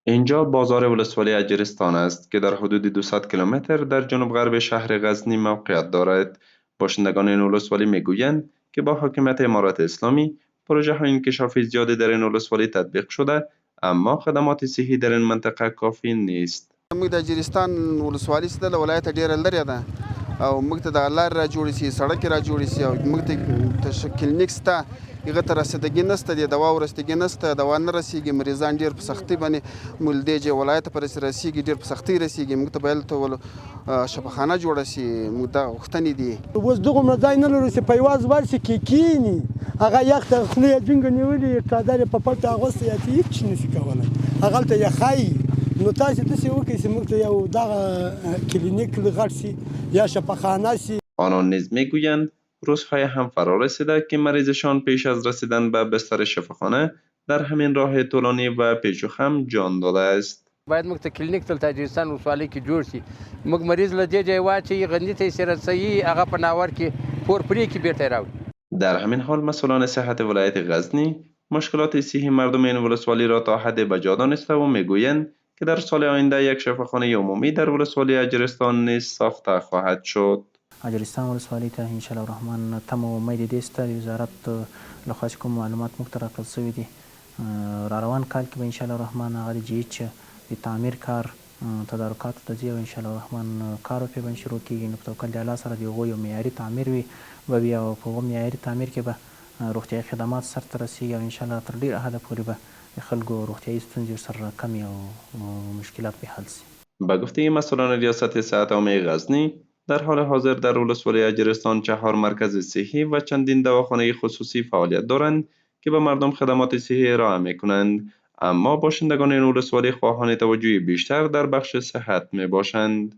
اینجا بازار ولسوالی اجرستان است که در حدود 200 کیلومتر در جنوب غرب شهر غزنی موقعیت دارد. باشندگان این ولسوالی میگویند که با حاکمیت امارات اسلامی پروژه های انکشافی زیادی در این ولسوالی تطبیق شده، اما خدمات صحی در این منطقه کافی نیست. موږ د اجرستان ولسوالۍ څخه له ولایته ډیره لرې ده او موږ ته د لارې را جوړې شي، سړک را جوړې شي او موږ ته کلینیک شته، هغه ته رسیدګي نشته، د دوا ورستګي نشته، دوا نه رسیږي، مریضان ډېر په سختۍ باندې موږ دې ولایته پورې رسیږي، ډېر په سختۍ رسیږي. موږ ته باید شفاخانه جوړه شي، موږ دا غوښتنې دي. اوس دغومره ځای نه لرو چې په یوازې ورشي کې کښېني، هغه یخ ته خوله یې جونګه نیولې، څادر یې په پټه اغوستی، هېڅ شي نشي کولی، هغلته یخی. نو تاسې داسې وکړئ چې موږ ته یو دغه کلینیک غټ شي یا شفاخانه شي. آنان نیز میگویند روزهای هم فرا رسیده که مریضشان پیش از رسیدن به بستر شفاخانه در همین راه طولانی و پیچ و خم جان داده است. باید موږ ته کلینیک دلته اجرستان ولسوالۍ کې جوړ شي، موږ مریض له دې ځای واچوي، غندي ته یې رسوي، هغه په ناور کې پور پرې کړي، بیرته یې راوړي. در همین حال مسئولان صحت ولایت غزنی مشکلات صحی مردم این ولسوالی را تا حد بجا دانسته و میگویند که در سال آینده یک شفاخانه عمومی در ولسوالی اجرستان نیز ساخته خواهد شد. اجرستان ولسوالۍ ته انشاءالله الرحمن تم و امید دې سته، د وزارت لخوا چې کوم معلومات موږ ته راکړل سوي دي، را روان کال کې به انشاءالله الرحمن هغه د جي ایچ د تعمیر کار تدارکاتو ته ځي او انشاءالله الرحمن کار ورپې باندې شروع کېږي. نو په توکل د الله سره د هغو یو معیاري تعمیر به وي او په هغه معیاري تعمیر کې به روغتیایي خدمات سرته رسېږي او انشاءالله تر ډېره حده پورې به د خلکو روغتیایي ستونزې ورسره کمې او مشکلات به حل شي. به گفته مسئولان ریاست صحت عامه غزنی، در حال حاضر در ولسوالی اجرستان 4 مرکز صحی و چندین دواخانه خصوصی فعالیت دارند که به مردم خدمات صحی ارائه می‌کنند، اما باشندگان این ولسوالی خواهان توجه بیشتر در بخش صحت میباشند.